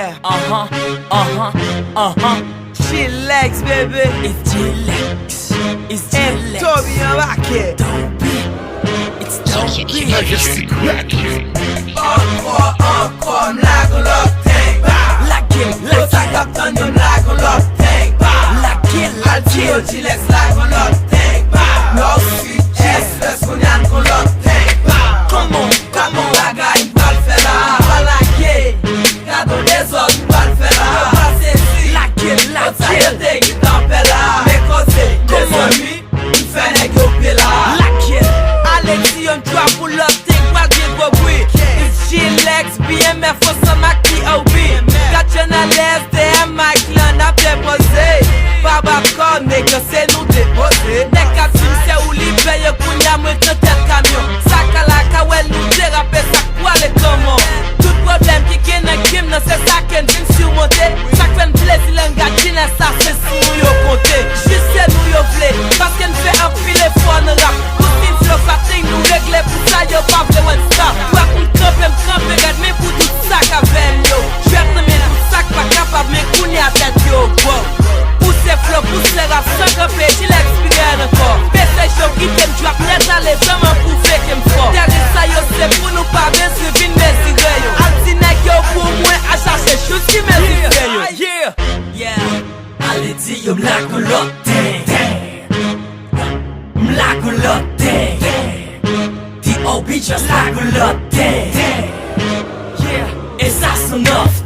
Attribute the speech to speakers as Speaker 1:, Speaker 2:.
Speaker 1: Yeah. G-LEX, baby.
Speaker 2: It's G-LEX. It's G-LEX.
Speaker 1: TOBY ANBAKÈ.
Speaker 2: It's TOBY.
Speaker 1: Encore, m'lagon lop tank ba.
Speaker 2: La
Speaker 1: Sa kaptan yo m'lagon lop tank ba. Al yo G-LEX lagon lop tank ba. Northside, S, konyan kon lop tank ba.
Speaker 2: Come on.
Speaker 1: Bagay m'bal fè la. Balake, kado desot m'bal fè la. Sa yo te gitan pè la. Me kote, desomi, m'fè nek yo pè la. Alexi yon drop pou lop tank wal gen go bwi. It's G-LEX, BMF for some aki OB. Got jenerasyon, DM Mike lan ap depose. Baba kon, nègre se nou depose. Nek ap sim se ou li beye kounya mwen te tet kamyon. Sakalaka wel nou derape sak kwa le komon. Tout problem ki gen nan kim nan se sa ken din surmonte. Sak fen plezi len gatine sa se si nou yo konte. Juste nou yo vle, paske n fe an file fon rap. Koutin flow fating nou regle pou sa yo pa vle wen stop. Kwa pou m'krampe gad me pou tout sak aven yo. Jwet nan men tout sak pa kapab men kouni a tet yo. Pousse flow, pousse rap, san krepe, G-LEX pire ankor. Pese show ki tem drop net ale vreman pou fek em fort. Derrière sa yo se pou nou pa ben suivi n'mesire yo. Alti nek yo pou mwen a chache chouz ki mesire yo.
Speaker 2: Ale di yo m'lagon lop tank. M'lagon lop tank. TOBY just lagon lop tank. Et ça son off